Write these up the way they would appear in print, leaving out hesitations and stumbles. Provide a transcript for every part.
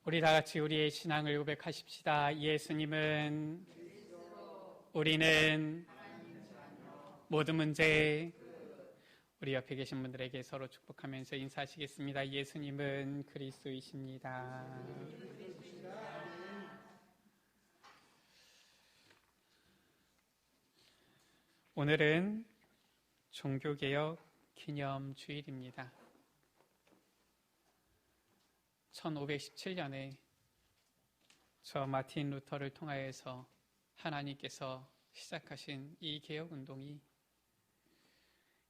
우리 다 같이 우리의 신앙을 고백하십시다. 예수님은 우리는 모든 문제 우리 옆에 계신 분들에게 서로 축복하면서 인사하시겠습니다. 예수님은 그리스도이십니다. 오늘은 종교개혁 기념주일입니다. 1517년에 저 마틴 루터를 통하여서 하나님께서 시작하신 이 개혁운동이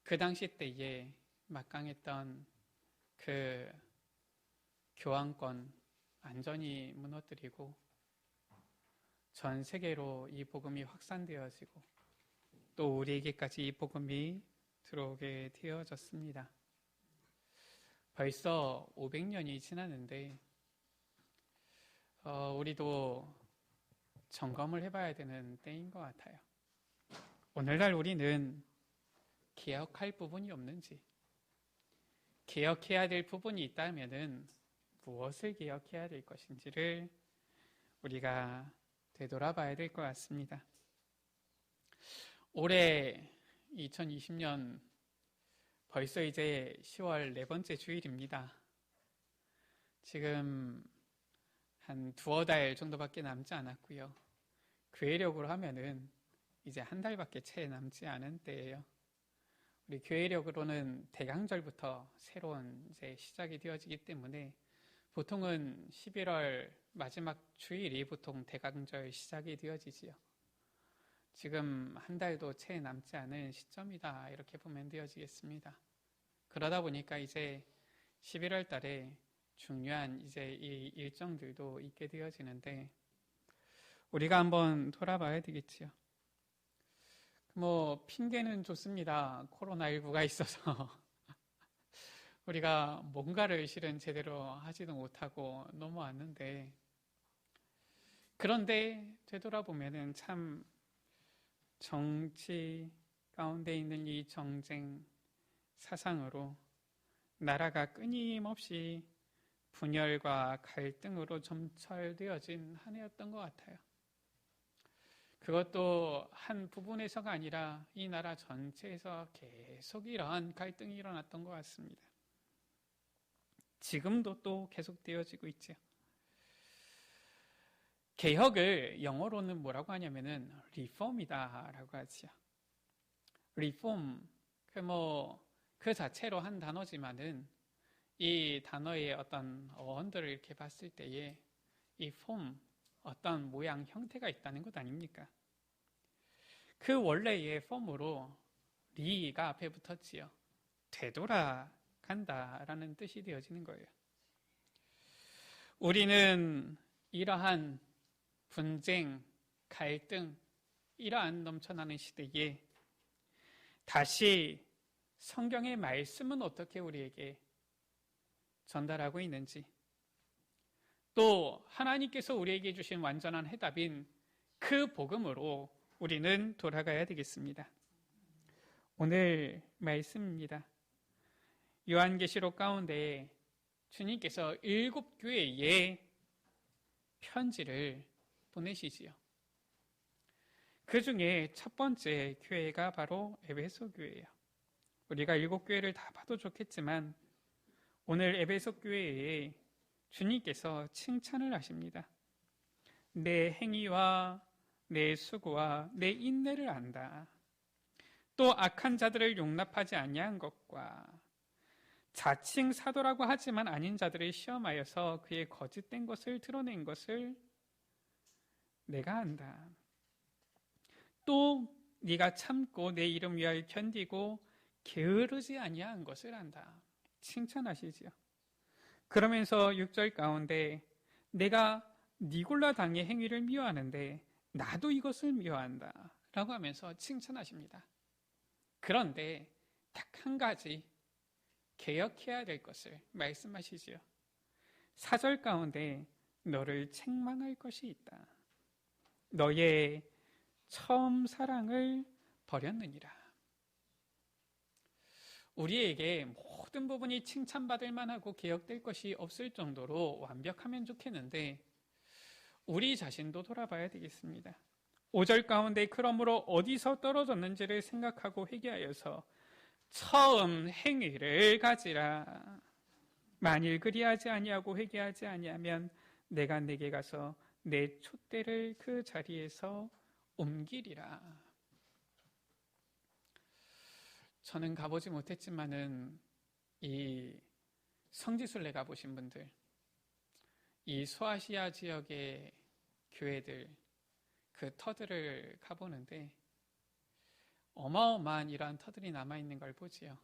그 당시 때에 막강했던 그 교황권 완전히 무너뜨리고 전 세계로 이 복음이 확산되어지고 또 우리에게까지 이 복음이 들어오게 되어졌습니다. 벌써 500년이 지났는데 우리도 점검을 해봐야 되는 때인 것 같아요. 오늘날 우리는 개혁할 부분이 없는지, 개혁해야 될 부분이 있다면 무엇을 개혁해야 될 것인지를 우리가 되돌아봐야 될 것 같습니다. 올해 2020년 벌써 이제 10월 네 번째 주일입니다. 지금 한 두어 달 정도밖에 남지 않았고요. 교회력으로 하면은 이제 한 달밖에 채 남지 않은 때예요. 우리 교회력으로는 대강절부터 새로운 이제 시작이 되어지기 때문에 보통은 11월 마지막 주일이 보통 대강절 시작이 되어지지요. 지금 한 달도 채 남지 않은 시점이다 이렇게 보면 되어지겠습니다. 그러다 보니까 이제 11월 달에 중요한 이제 이 일정들도 있게 되어지는데 우리가 한번 돌아봐야 되겠지요. 뭐 핑계는 좋습니다. 코로나19가 있어서 우리가 뭔가를 실은 제대로 하지도 못하고 넘어왔는데 그런데 되돌아보면은 참 정치 가운데 있는 이 정쟁 사상으로 나라가 끊임없이 분열과 갈등으로 점철되어진 한 해였던 것 같아요. 그것도 한 부분에서가 아니라 이 나라 전체에서 계속 이러한 갈등이 일어났던 것 같습니다. 지금도 또 계속되어지고 있죠. 개혁을 영어로는 뭐라고 하냐면은 리폼이다라고 하지요. 리폼, 그 자체로 한 단어지만은 이 단어의 어떤 어원들을 이렇게 봤을 때에 이 폼, 어떤 모양, 형태가 있다는 것 아닙니까? 그 원래의 폼으로 리가 앞에 붙었지요. 되돌아간다라는 뜻이 되어지는 거예요. 우리는 이러한 분쟁, 갈등, 이러한 넘쳐나는 시대에 다시 성경의 말씀은 어떻게 우리에게 전달하고 있는지, 또 하나님께서 우리에게 주신 완전한 해답인 그 복음으로 우리는 돌아가야 되겠습니다. 오늘 말씀입니다. 요한계시록 가운데 주님께서 7교회에 편지를 보내시지요. 그 중에 첫 번째 교회가 바로 에베소 교회예요. 우리가 7교회를 다 봐도 좋겠지만 오늘 에베소 교회에 주님께서 칭찬을 하십니다. 내 행위와 내 수고와 내 인내를 안다. 또 악한 자들을 용납하지 아니한 것과 자칭 사도라고 하지만 아닌 자들을 시험하여서 그의 거짓된 것을 드러낸 것을 내가 안다. 또 네가 참고 내 이름 위하여 견디고 게으르지 아니한 것을 안다. 칭찬하시지요. 그러면서 6절 가운데 내가 니골라 당의 행위를 미워하는데 나도 이것을 미워한다 라고 하면서 칭찬하십니다. 그런데 딱 한 가지 개혁해야 될 것을 말씀하시지요. 4절 가운데 너를 책망할 것이 있다. 너의 처음 사랑을 버렸느니라. 우리에게 모든 부분이 칭찬받을 만하고 개혁될 것이 없을 정도로 완벽하면 좋겠는데 우리 자신도 돌아봐야 되겠습니다. 5절 가운데 그러므로 어디서 떨어졌는지를 생각하고 회개하여서 처음 행위를 가지라. 만일 그리하지 아니하고 회개하지 아니하면 내가 내게 가서 내 촛대를 그 자리에서 옮기리라. 저는 가보지 못했지만은 이 성지순례 가보신 분들, 이 소아시아 지역의 교회들 그 터들을 가보는데 어마어마한 이러한 터들이 남아있는 걸 보지요.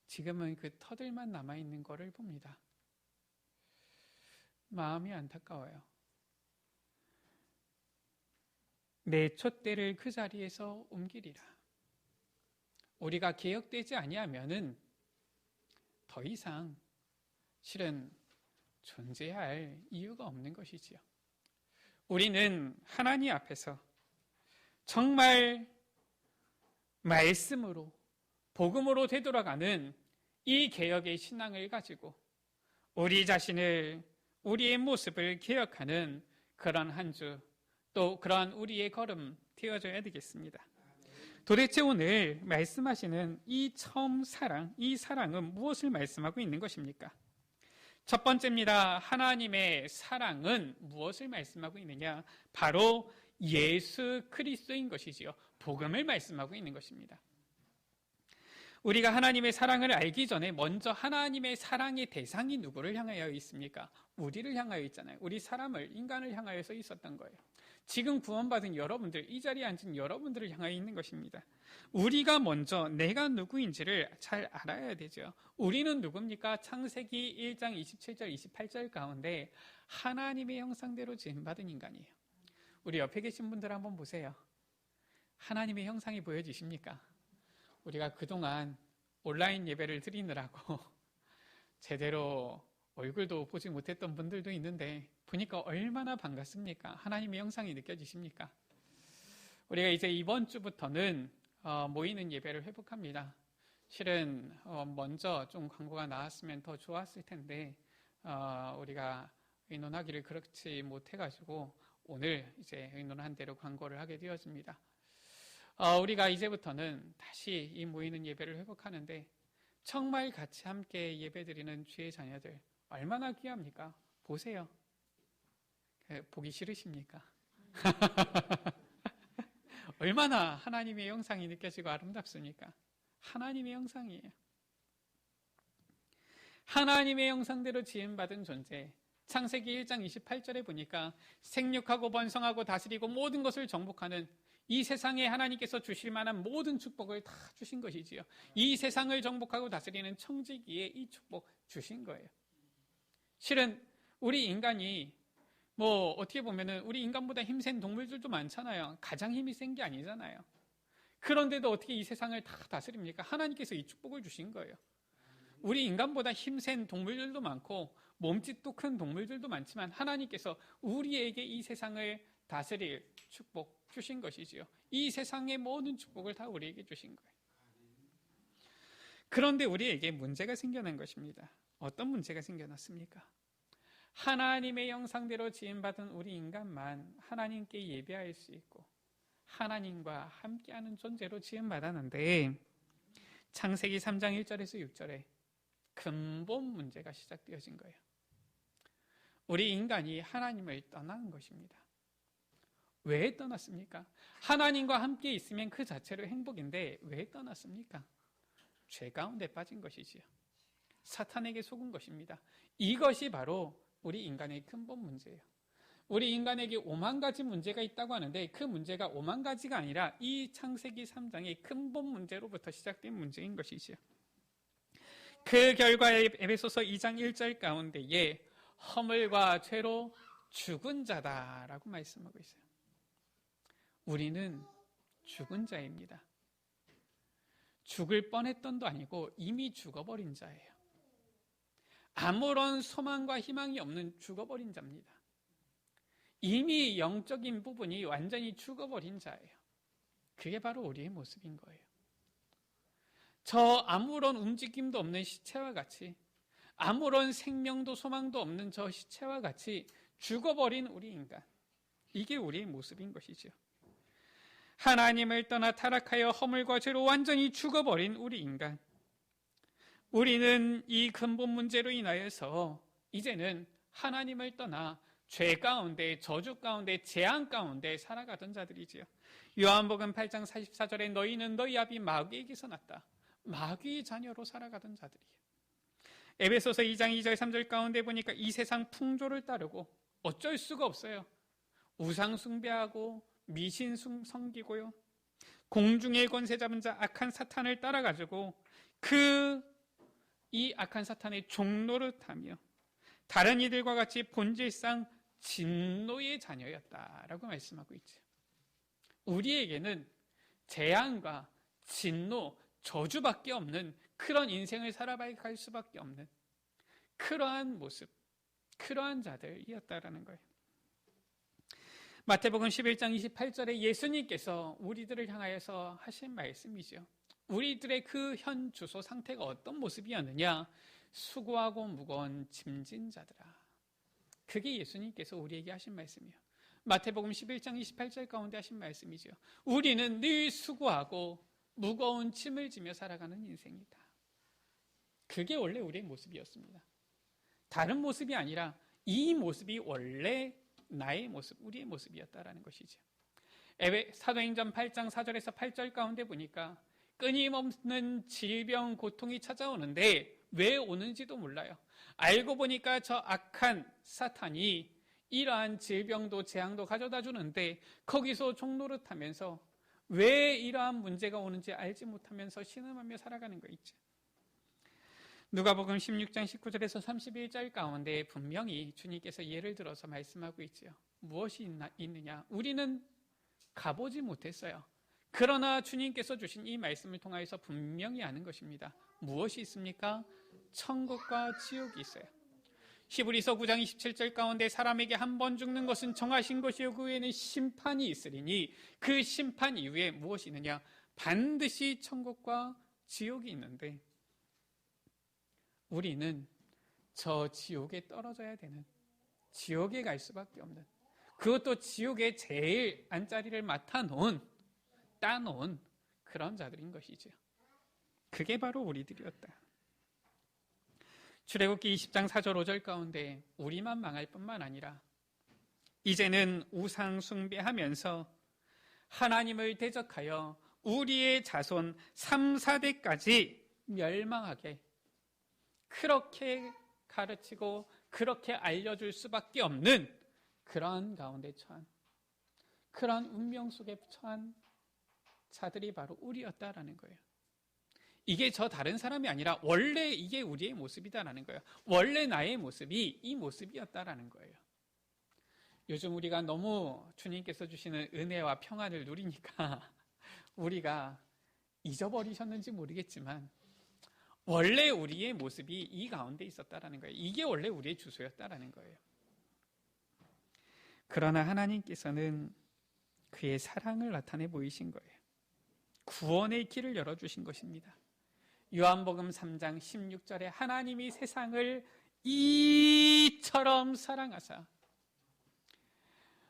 지금은 그 터들만 남아있는 거를 봅니다. 마음이 안타까워요. 내 촛대를 그 자리에서 옮기리라. 우리가 개혁되지 아니하면은 더 이상 실은 존재할 이유가 없는 것이지요. 우리는 하나님 앞에서 정말 말씀으로 복음으로 되돌아가는 이 개혁의 신앙을 가지고 우리 자신을 우리의 모습을 개혁하는 그런 한 주 또 그러한 우리의 걸음 되어줘야 되겠습니다. 도대체 오늘 말씀하시는 이 처음 사랑, 이 사랑은 무엇을 말씀하고 있는 것입니까? 첫 번째입니다. 하나님의 사랑은 무엇을 말씀하고 있느냐? 바로 예수 그리스도인 것이지요. 복음을 말씀하고 있는 것입니다. 우리가 하나님의 사랑을 알기 전에 먼저 하나님의 사랑의 대상이 누구를 향하여 있습니까? 우리를 향하여 있잖아요. 우리 사람을, 인간을 향하여서 있었던 거예요. 지금 구원받은 여러분들, 이 자리에 앉은 여러분들을 향하여 있는 것입니다. 우리가 먼저 내가 누구인지를 잘 알아야 되죠. 우리는 누굽니까? 창세기 1장 27절, 28절 가운데 하나님의 형상대로 지음받은 인간이에요. 우리 옆에 계신 분들 한번 보세요. 하나님의 형상이 보여지십니까? 우리가 그동안 온라인 예배를 드리느라고 제대로 얼굴도 보지 못했던 분들도 있는데 보니까 얼마나 반갑습니까? 하나님의 형상이 느껴지십니까? 우리가 이제 이번 주부터는 모이는 예배를 회복합니다. 실은 먼저 좀 광고가 나왔으면 더 좋았을 텐데 우리가 의논하기를 그렇지 못해가지고 오늘 이제 의논한 대로 광고를 하게 되었습니다. 우리가 이제부터는 다시 이 모이는 예배를 회복하는데 정말 같이 함께 예배드리는 주의 자녀들 얼마나 귀합니까? 보세요. 보기 싫으십니까? 얼마나 하나님의 형상이 느껴지고 아름답습니까? 하나님의 형상이에요. 하나님의 형상대로 지음받은 존재. 창세기 1장 28절에 보니까 생육하고 번성하고 다스리고 모든 것을 정복하는 이 세상에 하나님께서 주실 만한 모든 축복을 다 주신 것이지요. 이 세상을 정복하고 다스리는 청지기에 이 축복 주신 거예요. 실은 우리 인간이 어떻게 보면은 우리 인간보다 힘센 동물들도 많잖아요. 가장 힘이 센 게 아니잖아요. 그런데도 어떻게 이 세상을 다 다스립니까? 하나님께서 이 축복을 주신 거예요. 우리 인간보다 힘센 동물들도 많고 몸집도 큰 동물들도 많지만 하나님께서 우리에게 이 세상을 다스릴 축복 주신 것이지요. 이 세상의 모든 축복을 다 우리에게 주신 거예요. 그런데 우리에게 문제가 생겨난 것입니다. 어떤 문제가 생겨났습니까? 하나님의 형상대로 지음받은 우리 인간만 하나님께 예배할 수 있고 하나님과 함께하는 존재로 지음받았는데 창세기 3장 1절에서 6절에 근본 문제가 시작되어진 거예요. 우리 인간이 하나님을 떠나는 것입니다. 왜 떠났습니까? 하나님과 함께 있으면 그 자체로 행복인데 왜 떠났습니까? 죄 가운데 빠진 것이지요. 사탄에게 속은 것입니다. 이것이 바로 우리 인간의 근본 문제예요. 우리 인간에게 5만 가지 문제가 있다고 하는데 그 문제가 5만 가지가 아니라 이 창세기 3장의 근본 문제로부터 시작된 문제인 것이지요. 그 결과에 에베소서 2장 1절 가운데에 허물과 죄로 죽은 자다라고 말씀하고 있어요. 우리는 죽은 자입니다. 죽을 뻔했던도 아니고 이미 죽어버린 자예요. 아무런 소망과 희망이 없는 죽어버린 자입니다. 이미 영적인 부분이 완전히 죽어버린 자예요. 그게 바로 우리의 모습인 거예요. 저 아무런 움직임도 없는 시체와 같이, 아무런 생명도 소망도 없는 저 시체와 같이 죽어버린 우리 인간, 이게 우리의 모습인 것이죠. 하나님을 떠나 타락하여 허물과 죄로 완전히 죽어버린 우리 인간, 우리는 이 근본 문제로 인하여서 이제는 하나님을 떠나 죄 가운데, 저주 가운데, 재앙 가운데 살아가던 자들이지요. 요한복음 8장 44절에 너희는 너희 아비 마귀에게서 났다, 마귀의 자녀로 살아가던 자들이에요. 에베소서 2장 2절 3절 가운데 보니까 이 세상 풍조를 따르고 어쩔 수가 없어요. 우상 숭배하고 미신 섬기고요, 공중의 권세 잡은 자 악한 사탄을 따라가지고 이 악한 사탄의 종노릇하며 다른 이들과 같이 본질상 진노의 자녀였다라고 말씀하고 있죠. 우리에게는 재앙과 진노, 저주밖에 없는 그런 인생을 살아갈 수밖에 없는 그러한 모습, 그러한 자들이었다라는 거예요. 마태복음 11장 28절에 예수님께서 우리들을 향하여서 하신 말씀이죠. 우리들의 그 현 주소 상태가 어떤 모습이었느냐? 수고하고 무거운 짐진 자들아. 그게 예수님께서 우리에게 하신 말씀이에요. 마태복음 11장 28절 가운데 하신 말씀이죠. 우리는 늘 수고하고 무거운 짐을 지며 살아가는 인생이다. 그게 원래 우리의 모습이었습니다. 다른 모습이 아니라 이 모습이 원래 나의 모습, 우리의 모습이었다라는 것이죠. 사도행전 8장 4절에서 8절 가운데 보니까 끊임없는 질병, 고통이 찾아오는데 왜 오는지도 몰라요. 알고 보니까 저 악한 사탄이 이러한 질병도 재앙도 가져다 주는데 거기서 종노릇하면서 왜 이러한 문제가 오는지 알지 못하면서 신음하며 살아가는 거 있죠. 누가복음 16장 19절에서 31절 가운데 분명히 주님께서 예를 들어서 말씀하고 있죠. 무엇이 있느냐? 우리는 가보지 못했어요. 그러나 주님께서 주신 이 말씀을 통하여서 분명히 아는 것입니다. 무엇이 있습니까? 천국과 지옥이 있어요. 히브리서 9장 27절 가운데 사람에게 한 번 죽는 것은 정하신 것이요 그 후에는 심판이 있으리니 그 심판 이후에 무엇이 있느냐? 반드시 천국과 지옥이 있는데 우리는 저 지옥에 떨어져야 되는, 지옥에 갈 수밖에 없는, 그것도 지옥의 제일 안자리를 따놓은 그런 자들인 것이죠. 그게 바로 우리들이었다. 출애굽기 20장 4절 5절 가운데 우리만 망할 뿐만 아니라 이제는 우상 숭배하면서 하나님을 대적하여 우리의 자손 3, 4대까지 멸망하게 그렇게 가르치고 그렇게 알려줄 수밖에 없는 그런 가운데 처한, 그런 운명 속에 처한 자들이 바로 우리였다라는 거예요. 이게 저 다른 사람이 아니라 원래 이게 우리의 모습이다라는 거예요. 원래 나의 모습이 이 모습이었다라는 거예요. 요즘 우리가 너무 주님께서 주시는 은혜와 평안을 누리니까 우리가 잊어버리셨는지 모르겠지만 원래 우리의 모습이 이 가운데 있었다라는 거예요. 이게 원래 우리의 주소였다라는 거예요. 그러나 하나님께서는 그의 사랑을 나타내 보이신 거예요. 구원의 길을 열어주신 것입니다. 요한복음 3장 16절에 하나님이 세상을 이처럼 사랑하사,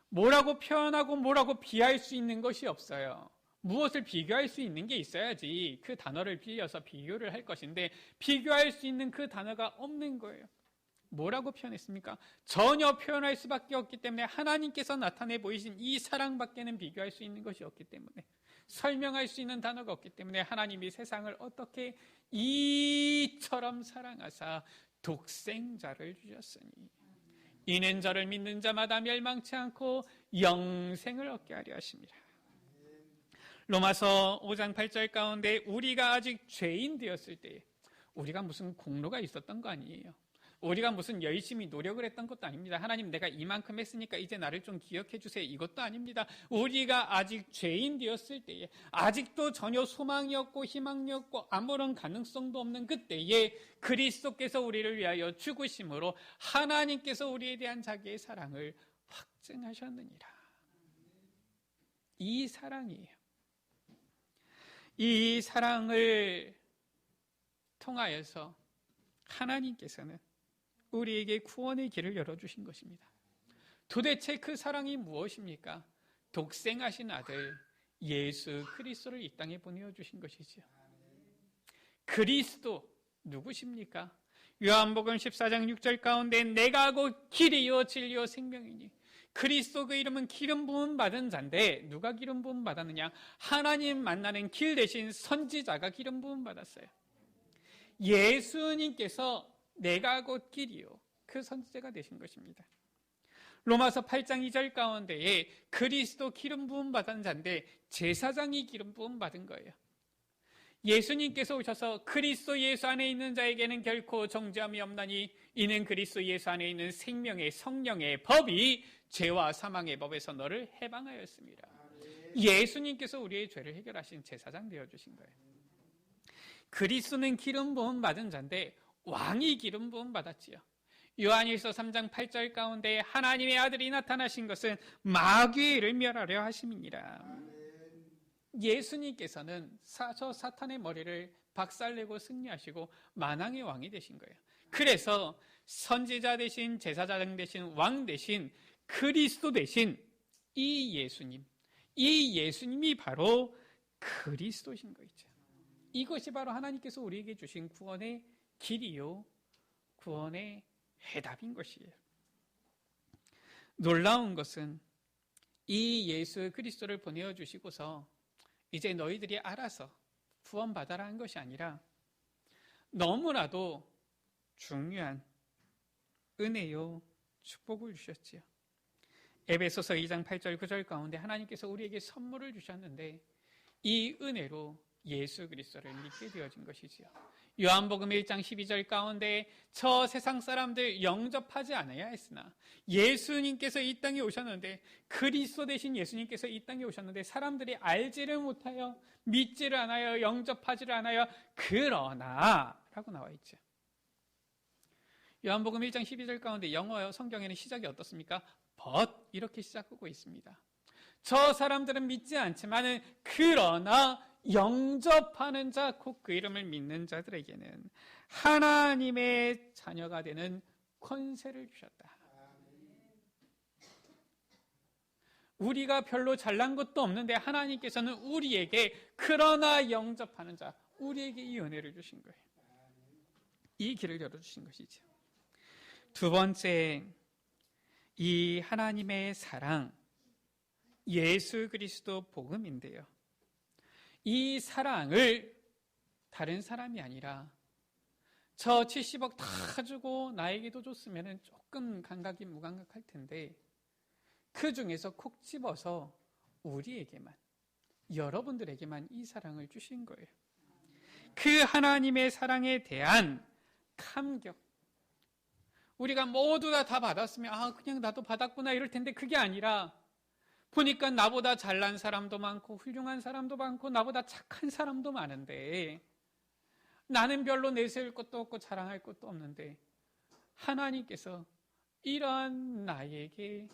뭐라고 표현하고 뭐라고 비할 수 있는 것이 없어요. 무엇을 비교할 수 있는 게 있어야지 그 단어를 빌려서 비교를 할 것인데 비교할 수 있는 그 단어가 없는 거예요. 뭐라고 표현했습니까? 전혀 표현할 수밖에 없기 때문에, 하나님께서 나타내 보이신 이 사랑밖에는 비교할 수 있는 것이 없기 때문에, 설명할 수 있는 단어가 없기 때문에 하나님이 세상을 어떻게 이처럼 사랑하사 독생자를 주셨으니 이는 저를 믿는 자마다 멸망치 않고 영생을 얻게 하려 하십니다. 로마서 5장 8절 가운데 우리가 아직 죄인 되었을 때, 우리가 무슨 공로가 있었던 거 아니에요. 우리가 무슨 열심히 노력을 했던 것도 아닙니다. 하나님 내가 이만큼 했으니까 이제 나를 좀 기억해 주세요, 이것도 아닙니다. 우리가 아직 죄인 되었을 때에, 아직도 전혀 소망이 없고 희망이 없고 아무런 가능성도 없는 그때에 그리스도께서 우리를 위하여 죽으심으로 하나님께서 우리에 대한 자기의 사랑을 확증하셨느니라. 이 사랑이에요. 이 사랑을 통하여서 하나님께서는 우리에게 구원의 길을 열어주신 것입니다. 도대체 그 사랑이 무엇입니까? 독생하신 아들 예수 그리스도를 이 땅에 보내주신 것이지요. 그리스도 누구십니까? 요한복음 14장 6절 가운데 내가 곧 길이요 진리요 생명이니, 그리스도 그 이름은 기름 부음 받은 자인데 누가 기름 부음 받았느냐? 하나님 만나는 길 대신 선지자가 기름 부음 받았어요. 예수님께서 내가 곧 길이요 그 선지자가 되신 것입니다. 로마서 8장 2절 가운데에 그리스도 기름 부음 받은 자인데 제사장이 기름 부음 받은 거예요. 예수님께서 오셔서 그리스도 예수 안에 있는 자에게는 결코 정죄함이 없나니 이는 그리스도 예수 안에 있는 생명의 성령의 법이 죄와 사망의 법에서 너를 해방하였습니다. 예수님께서 우리의 죄를 해결하신 제사장 되어주신 거예요. 그리스도는 기름 부음 받은 자인데 왕이 기름 부음 받았지요. 요한일서 3장 8절 가운데 하나님의 아들이 나타나신 것은 마귀의 일을 멸하려 하심이니라. 예수님께서는 저 사탄의 머리를 박살내고 승리하시고 만왕의 왕이 되신 거예요. 그래서 선지자 대신 제사장 대신 왕 대신 그리스도 대신 이 예수님이 바로 그리스도신 거죠. 이것이 바로 하나님께서 우리에게 주신 구원의 길이요 구원의 해답인 것이에요. 놀라운 것은 이 예수 그리스도를 보내어 주시고서 이제 너희들이 알아서 구원받아라 한 것이 아니라 너무나도 중요한 은혜요 축복을 주셨지요. 에베소서 2장 8절 9절 가운데 하나님께서 우리에게 선물을 주셨는데 이 은혜로 예수 그리스도를 믿게 되어진 것이지요. 요한복음 1장 12절 가운데 저 세상 사람들 영접하지 않아야 했으나 예수님께서 이 땅에 오셨는데, 그리스도 대신 예수님께서 이 땅에 오셨는데 사람들이 알지를 못하여 믿지를 않아요. 영접하지를 않아요. 그러나 라고 나와 있죠. 요한복음 1장 12절 가운데 영어 성경에는 시작이 어떻습니까? But 이렇게 시작하고 있습니다. 저 사람들은 믿지 않지만은 그러나 영접하는 자, 곧 그 이름을 믿는 자들에게는 하나님의 자녀가 되는 권세를 주셨다. 우리가 별로 잘난 것도 없는데 하나님께서는 우리에게 그러나 영접하는 자, 우리에게 이 은혜를 주신 거예요. 이 길을 열어주신 것이죠. 두 번째, 이 하나님의 사랑, 예수 그리스도 복음인데요. 이 사랑을 다른 사람이 아니라 저 70억 다 주고 나에게도 줬으면 조금 감각이 무감각할 텐데 그 중에서 콕 집어서 우리에게만, 여러분들에게만 이 사랑을 주신 거예요. 그 하나님의 사랑에 대한 감격, 우리가 모두 다 받았으면 그냥 나도 받았구나 이럴 텐데 그게 아니라 보니까 나보다 잘난 사람도 많고 훌륭한 사람도 많고 나보다 착한 사람도 많은데 나는 별로 내세울 것도 없고 자랑할 것도 없는데 하나님께서 이러한 나에게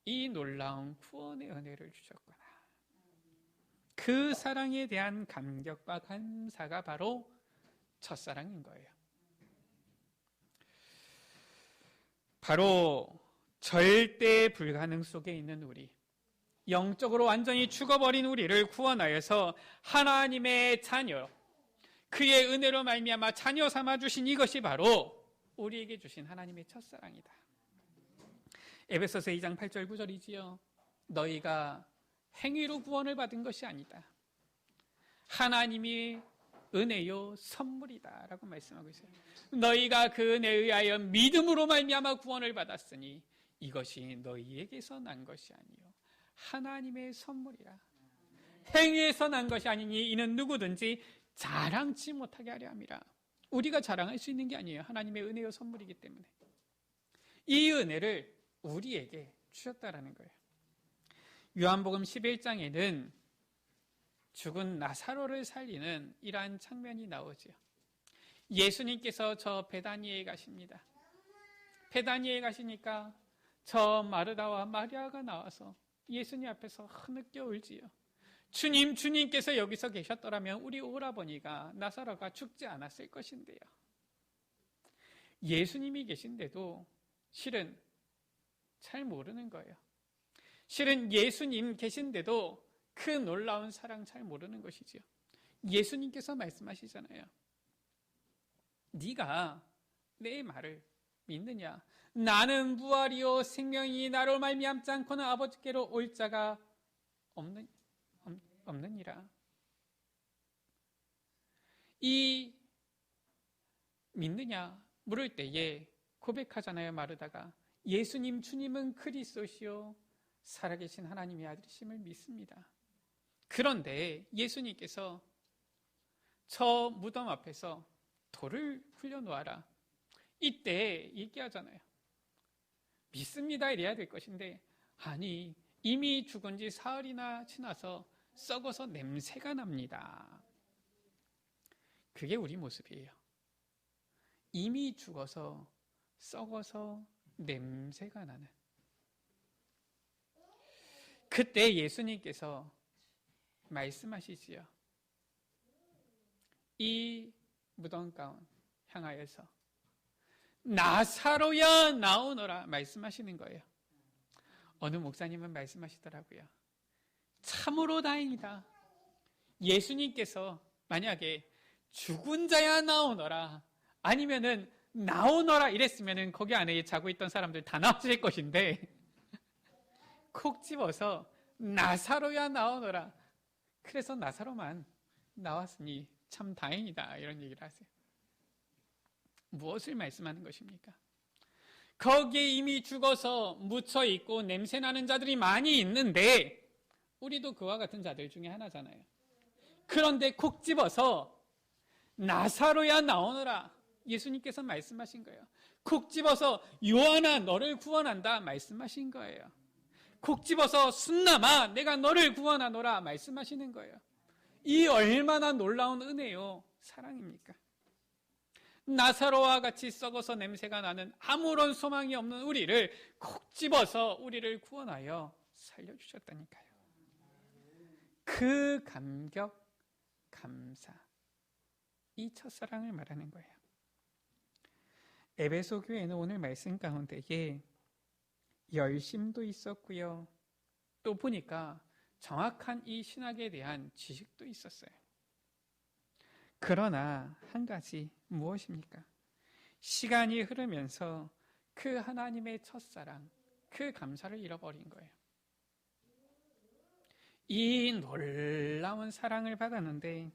이 놀라운 구원의 은혜를 주셨구나. 그 사랑에 대한 감격과 감사가 바로 첫사랑인 거예요. 바로 절대 불가능 속에 있는 우리, 영적으로 완전히 죽어버린 우리를 구원하여서 하나님의 자녀, 그의 은혜로 말미암아 자녀 삼아 주신 이것이 바로 우리에게 주신 하나님의 첫사랑이다. 에베소서 2장 8절 9절이지요. 너희가 행위로 구원을 받은 것이 아니다. 하나님이 은혜요 선물이다 라고 말씀하고 있어요. 너희가 그 은혜에 의하여 믿음으로 말미암아 구원을 받았으니 이것이 너희에게서 난 것이 아니요 하나님의 선물이라. 행위에서 난 것이 아니니 이는 누구든지 자랑치 못하게 하려 함이라. 우리가 자랑할 수 있는 게 아니에요. 하나님의 은혜요 선물이기 때문에 이 은혜를 우리에게 주셨다라는 거예요. 요한복음 11장에는 죽은 나사로를 살리는 이러한 장면이 나오죠. 예수님께서 저 베다니에 가십니다. 베다니에 가시니까 저 마르다와 마리아가 나와서 예수님 앞에서 흐느껴 울지요. 주님께서 여기서 계셨더라면 우리 오라버니가 나사로가 죽지 않았을 것인데요. 예수님이 계신데도 실은 잘 모르는 거예요. 실은 예수님 계신데도 그 놀라운 사랑 잘 모르는 것이지요. 예수님께서 말씀하시잖아요. 네가 내 말을 믿느냐? 나는 부활이요 생명이 나로 말미암지 않고는 아버지께로 올 자가 없느니라. 이 믿느냐 물을 때에 고백하잖아요. 마르다가 예수님 주님은 그리스도시요 살아계신 하나님의 아들이심을 믿습니다. 그런데 예수님께서 저 무덤 앞에서 돌을 흘려놓아라. 이때 얘기하잖아요. 믿습니다 이래야 될 것인데 아니 이미 죽은 지 사흘이나 지나서 썩어서 냄새가 납니다. 그게 우리 모습이에요. 이미 죽어서 썩어서 냄새가 나는. 그때 예수님께서 말씀하시지요. 이 무덤 가운 향하여서 나사로야 나오너라 말씀하시는 거예요. 어느 목사님은 말씀하시더라고요. 참으로 다행이다. 예수님께서 만약에 죽은 자야 나오너라 아니면은 나오너라 이랬으면은 거기 안에 자고 있던 사람들 다 나왔을 것인데 콕 집어서 나사로야 나오너라. 그래서 나사로만 나왔으니 참 다행이다 이런 얘기를 하세요. 무엇을 말씀하는 것입니까? 거기에 이미 죽어서 묻혀있고 냄새나는 자들이 많이 있는데 우리도 그와 같은 자들 중에 하나잖아요. 그런데 콕 집어서 나사로야 나오너라 예수님께서 말씀하신 거예요. 콕 집어서 요한아 너를 구원한다 말씀하신 거예요. 콕 집어서 순남아 내가 너를 구원하노라 말씀하시는 거예요. 이 얼마나 놀라운 은혜요 사랑입니까? 나사로와 같이 썩어서 냄새가 나는 아무런 소망이 없는 우리를 콕 집어서 우리를 구원하여 살려주셨다니까요. 그 감격, 감사, 이 첫사랑을 말하는 거예요. 에베소 교회는 오늘 말씀 가운데에 열심도 있었고요. 또 보니까 정확한 이 신학에 대한 지식도 있었어요. 그러나 한 가지 무엇입니까? 시간이 흐르면서 그 하나님의 첫사랑, 그 감사를 잃어버린 거예요. 이 놀라운 사랑을 받았는데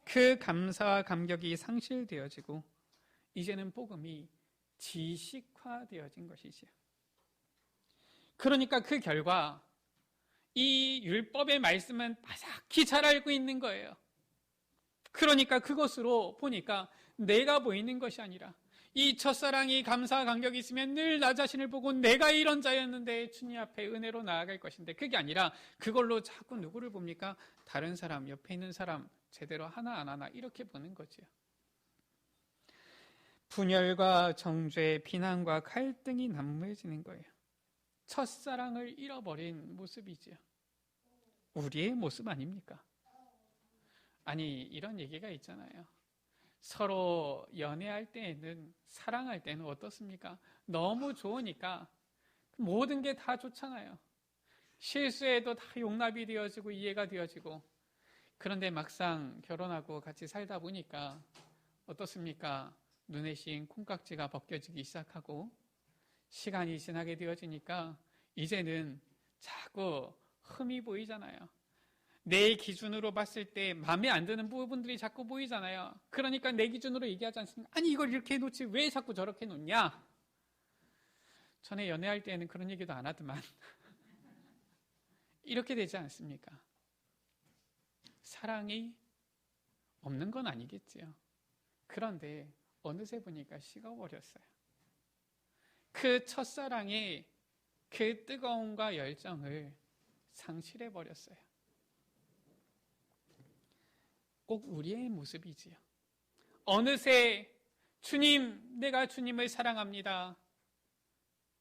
그 감사와 감격이 상실되어지고 이제는 복음이 지식화되어진 것이지요. 그러니까 그 결과 이 율법의 말씀은 바삭히 잘 알고 있는 거예요. 그러니까 그것으로 보니까 내가 보이는 것이 아니라 이 첫사랑이 감사와 감격이 있으면 늘 나 자신을 보고 내가 이런 자였는데 주님 앞에 은혜로 나아갈 것인데 그게 아니라 그걸로 자꾸 누구를 봅니까? 다른 사람, 옆에 있는 사람 제대로 하나 안 하나 이렇게 보는 거죠. 분열과 정죄, 비난과 갈등이 난무해지는 거예요. 첫사랑을 잃어버린 모습이지요. 우리의 모습 아닙니까? 아니 이런 얘기가 있잖아요. 서로 연애할 때에는 사랑할 때는 어떻습니까? 너무 좋으니까 모든 게 다 좋잖아요. 실수해도 다 용납이 되어지고 이해가 되어지고 그런데 막상 결혼하고 같이 살다 보니까 어떻습니까? 눈에 씌인 콩깍지가 벗겨지기 시작하고 시간이 지나게 되어지니까 이제는 자꾸 흠이 보이잖아요. 내 기준으로 봤을 때 마음에 안 드는 부분들이 자꾸 보이잖아요. 그러니까 내 기준으로 얘기하지 않습니까? 아니 이걸 이렇게 해놓지 왜 자꾸 저렇게 놓냐? 전에 연애할 때는 그런 얘기도 안 하더만 이렇게 되지 않습니까? 사랑이 없는 건 아니겠지요. 그런데 어느새 보니까 식어버렸어요. 그 첫사랑의 그 뜨거움과 열정을 상실해버렸어요. 꼭 우리의 모습이지요. 어느새 주님, 내가 주님을 사랑합니다.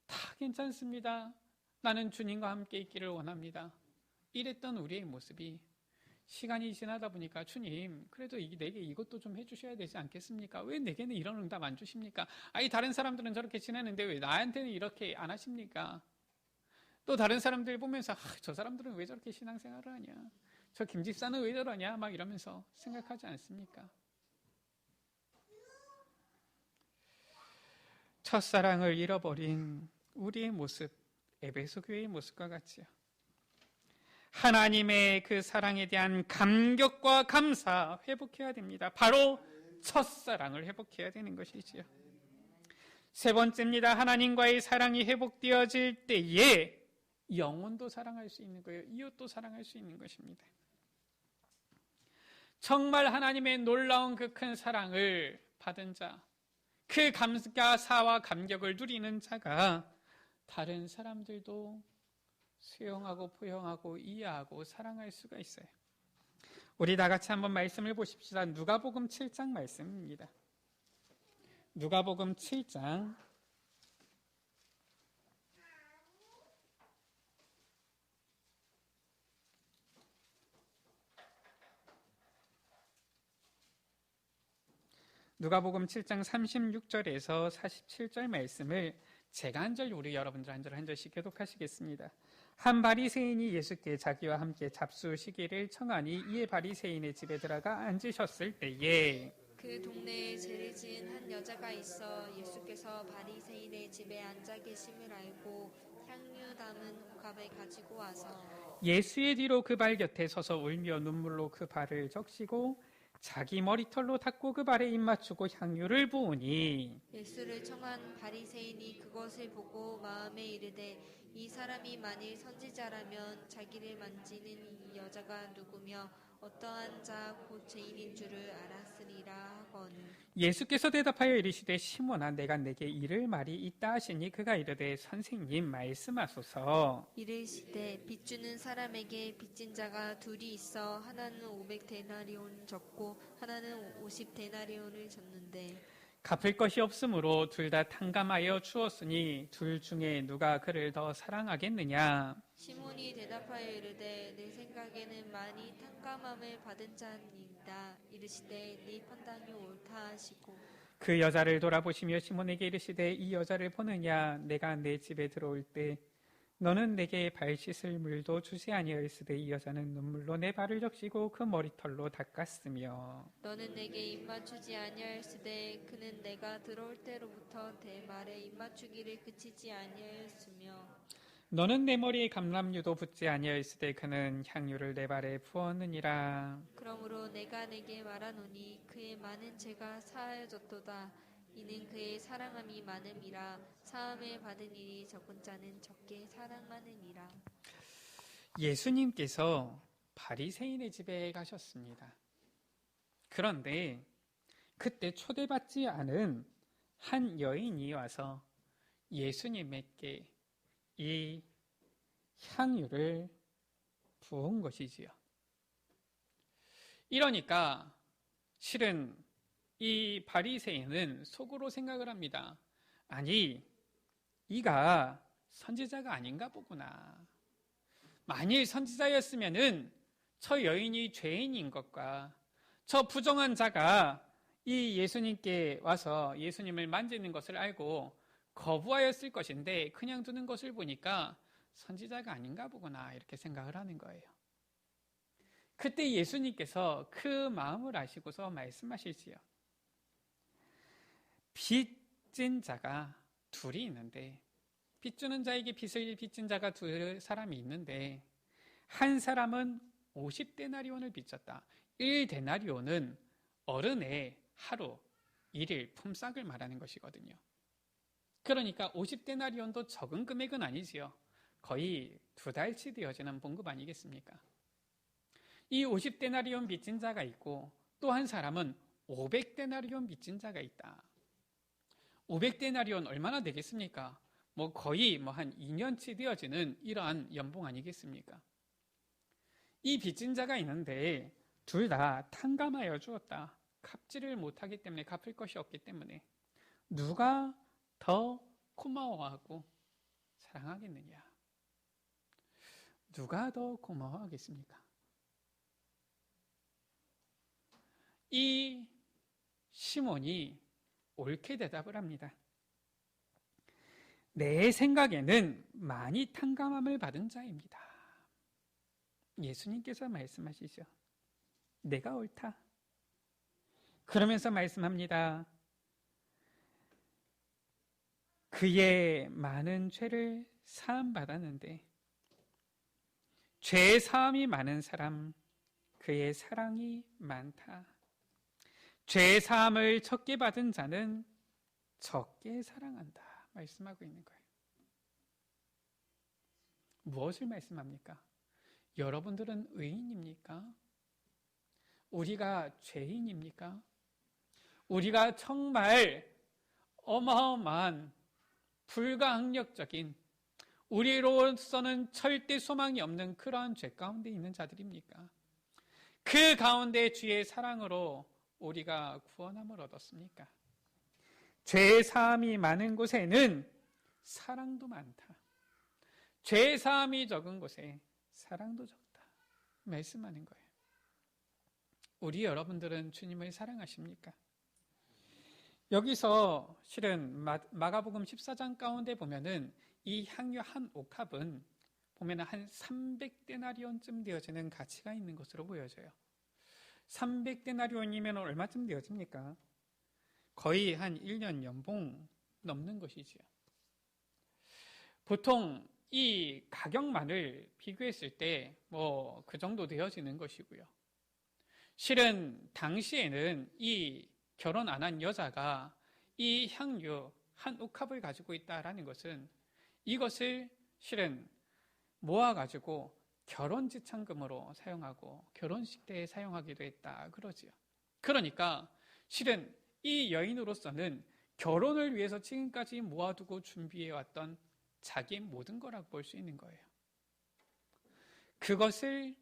다 괜찮습니다. 나는 주님과 함께 있기를 원합니다. 이랬던 우리의 모습이 시간이 지나다 보니까 주님, 그래도 내게 이것도 좀 해주셔야 되지 않겠습니까? 왜 내게는 이런 응답 안 주십니까? 아니, 다른 사람들은 저렇게 지내는데 왜 나한테는 이렇게 안 하십니까? 또 다른 사람들 보면서 저 사람들은 왜 저렇게 신앙생활을 하냐? 저 김집사는 왜 저러냐? 막 이러면서 생각하지 않습니까? 첫사랑을 잃어버린 우리의 모습, 에베소 교회의 모습과 같지요. 하나님의 그 사랑에 대한 감격과 감사 회복해야 됩니다. 바로 첫사랑을 회복해야 되는 것이지요. 세 번째입니다. 하나님과의 사랑이 회복되어질 때에 영혼도 사랑할 수 있는 거예요. 이웃도 사랑할 수 있는 것입니다. 정말 하나님의 놀라운 그 큰 사랑을 받은 자, 그 감사와 감격을 누리는 자가 다른 사람들도 수용하고 포용하고 이해하고 사랑할 수가 있어요. 우리 다 같이 한번 말씀을 보십시다. 누가복음 7장 말씀입니다. 누가복음 7장 36절에서 47절 말씀을 제가 한 절, 우리 여러분들 한 절씩 교독하시겠습니다. 한 바리새인이 예수께 자기와 함께 잡수시기를 청하니 이에 바리새인의 집에 들어가 앉으셨을 때에 그 동네에 죄를 지은 한 여자가 있어 예수께서 바리새인의 집에 앉아 계심을 알고 향유 담은 옥합을 가지고 와서 예수의 뒤로 그 발 곁에 서서 울며 눈물로 그 발을 적시고 자기 머리털로 닦고 그 발에 입 맞추고 향유를 부으니 예수를 청한 바리새인이 그것을 보고 마음에 이르되 이 사람이 만일 선지자라면 자기를 만지는 이 여자가 누구며 어떠한 자 곧 죄인인 줄을 알았으리라 하거늘. 예수께서 대답하여 이르시되 시몬아 내가 내게 이를 말이 있다 하시니 그가 이르되 선생님 말씀하소서. 이르시되 빚주는 사람에게 빚진 자가 둘이 있어 하나는 500데나리온 졌고 하나는 50데나리온을 졌는데 갚을 것이 없으므로 둘 다 탕감하여 주었으니 둘 중에 누가 그를 더 사랑하겠느냐. 시몬이 대답하여 이르되 내 생각에는 많이 탕감함을 받은 자니이다. 이르시되 네 판단이 옳다 하시고 그 여자를 돌아보시며 시몬에게 이르시되 이 여자를 보느냐. 내가 내 집에 들어올 때 너는 내게 발 씻을 물도 주지 아니하였으되 이 여자는 눈물로 내 발을 적시고 그 머리털로 닦았으며 너는 내게 입맞추지 아니하였으되 그는 내가 들어올 때로부터 내 말에 입맞추기를 그치지 아니하였으며 너는 내 머리에 감람유도 붓지 아니하였으되 그는 향유를 내 발에 부었느니라. 그러므로 내가 내게 말하노니 그의 많은 죄가 사하여졌도다. 이는 그의 사랑함이 많음이라. 사함을 받은 일이 적은 자는 적게 사랑하느니라. 예수님께서 바리새인의 집에 가셨습니다. 그런데 그때 초대받지 않은 한 여인이 와서 예수님에게 이 향유를 부은 것이지요. 이러니까 실은 이 바리새인은 속으로 생각을 합니다. 아니, 이가 선지자가 아닌가 보구나. 만일 선지자였으면은 저 여인이 죄인인 것과 저 부정한 자가 이 예수님께 와서 예수님을 만지는 것을 알고 거부하였을 것인데 그냥 두는 것을 보니까 선지자가 아닌가 보구나 이렇게 생각을 하는 거예요. 그때 예수님께서 그 마음을 아시고서 말씀하시지요. 빚진 자가 둘이 있는데 빚주는 자에게 빚을 빚진 자가 두 사람이 있는데 한 사람은 50데나리온을 빚졌다. 1데나리온은 어른의 하루, 일일 품삯을 말하는 것이거든요. 그러니까 50데나리온도 적은 금액은 아니지요. 거의 2달치 되어지는 봉급 아니겠습니까? 이 50데나리온 빚진 자가 있고 또 한 사람은 500데나리온 빚진 자가 있다. 500데나리온 얼마나 되겠습니까? 거의 한 2년치 되어지는 이러한 연봉 아니겠습니까? 이 빚진 자가 있는데 둘 다 탕감하여 주었다. 갚지를 못하기 때문에 갚을 것이 없기 때문에 누가 더 고마워하고 사랑하겠느냐? 누가 더 고마워하겠습니까? 이 시몬이 옳게 대답을 합니다. 내 생각에는 많이 탕감함을 받은 자입니다. 예수님께서 말씀하시죠. 내가 옳다. 그러면서 말씀합니다. 그의 많은 죄를 사함받았는데 죄 사함이 많은 사람 그의 사랑이 많다. 죄 사함을 적게 받은 자는 적게 사랑한다. 말씀하고 있는 거예요. 무엇을 말씀합니까? 여러분들은 의인입니까? 우리가 죄인입니까? 우리가 정말 어마어마한 불가항력적인 우리로서는 절대 소망이 없는 그러한 죄 가운데 있는 자들입니까? 그 가운데 주의 사랑으로 우리가 구원함을 얻었습니까? 죄 사함이 많은 곳에는 사랑도 많다. 죄 사함이 적은 곳에 사랑도 적다. 말씀하는 거예요. 우리 여러분들은 주님을 사랑하십니까? 여기서 실은 마가복음 14장 가운데 보면은 이 향유 한 옥합은 보면은 한 300데나리온쯤 되어지는 가치가 있는 것으로 보여져요. 300데나리온이면 얼마쯤 되어집니까? 거의 한 1년 연봉 넘는 것이지요. 보통 이 가격만을 비교했을 때 뭐 그 정도 되어지는 것이고요. 실은 당시에는 이 결혼 안 한 여자가 이 향유 한 옥합을 가지고 있다라는 것은 이것을 실은 모아가지고 결혼 지참금으로 사용하고 결혼식 때에 사용하기도 했다 그러지요. 그러니까 실은 이 여인으로서는 결혼을 위해서 지금까지 모아두고 준비해왔던 자기의 모든 거라고 볼 수 있는 거예요. 그것을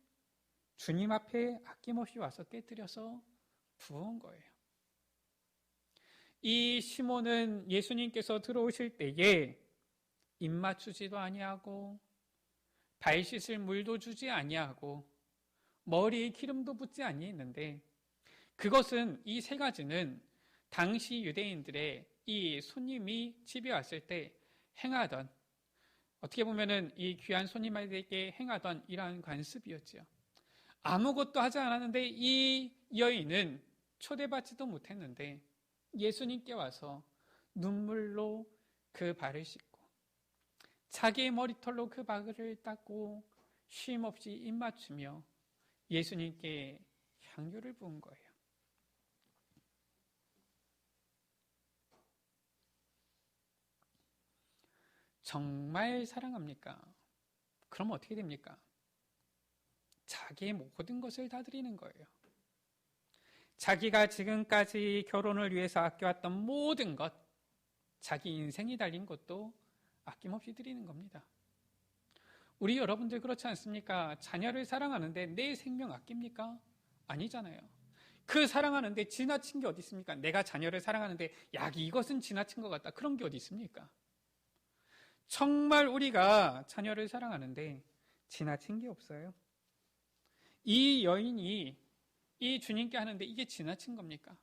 주님 앞에 아낌없이 와서 깨뜨려서 부은 거예요. 이 시몬은 예수님께서 들어오실 때에 입 맞추지도 아니하고 발 씻을 물도 주지 아니하고 머리에 기름도 붓지 아니했는데 그것은 이 세 가지는 당시 유대인들의 이 손님이 집에 왔을 때 행하던 어떻게 보면은 이 귀한 손님에게 행하던 이러한 관습이었지요. 아무것도 하지 않았는데 이 여인은 초대받지도 못했는데 예수님께 와서 눈물로 그 발을 씻고 자기의 머리털로 그 발을 닦고 쉼없이 입 맞추며 예수님께 향유를 부은 거예요. 정말 사랑합니까? 그럼 어떻게 됩니까? 자기의 모든 것을 다 드리는 거예요. 자기가 지금까지 결혼을 위해서 아껴왔던 모든 것, 자기 인생이 달린 것도 아낌없이 드리는 겁니다. 우리 여러분들 그렇지 않습니까? 자녀를 사랑하는데 내 생명 아낍니까? 아니잖아요. 그 사랑하는데 지나친 게 어디 있습니까? 내가 자녀를 사랑하는데 야, 이것은 지나친 것 같다. 그런 게 어디 있습니까? 정말 우리가 자녀를 사랑하는데 지나친 게 없어요. 이 여인이 이 주님께 하는데 이게 지나친 겁니까?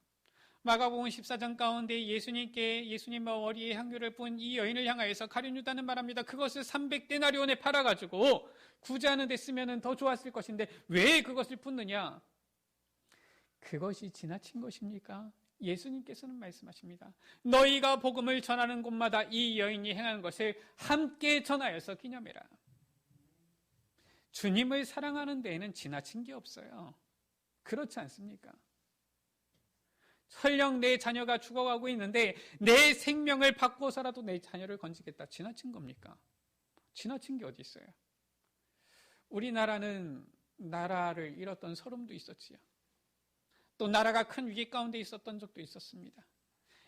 마가복음 14장 가운데 예수님 머리에 향유를 부은 이 여인을 향하여서 가룟 유다는 말합니다. 그것을 300데나리온에 팔아가지고 구제하는 데 쓰면 더 좋았을 것인데 왜 그것을 붓느냐? 그것이 지나친 것입니까? 예수님께서는 말씀하십니다. 너희가 복음을 전하는 곳마다 이 여인이 행하는 것을 함께 전하여서 기념해라. 주님을 사랑하는 데에는 지나친 게 없어요. 그렇지 않습니까? 설령 내 자녀가 죽어가고 있는데 내 생명을 바꿔서라도 내 자녀를 건지겠다. 지나친 겁니까? 지나친 게 어디 있어요? 우리나라는 나라를 잃었던 서름도 있었지요. 또 나라가 큰 위기 가운데 있었던 적도 있었습니다.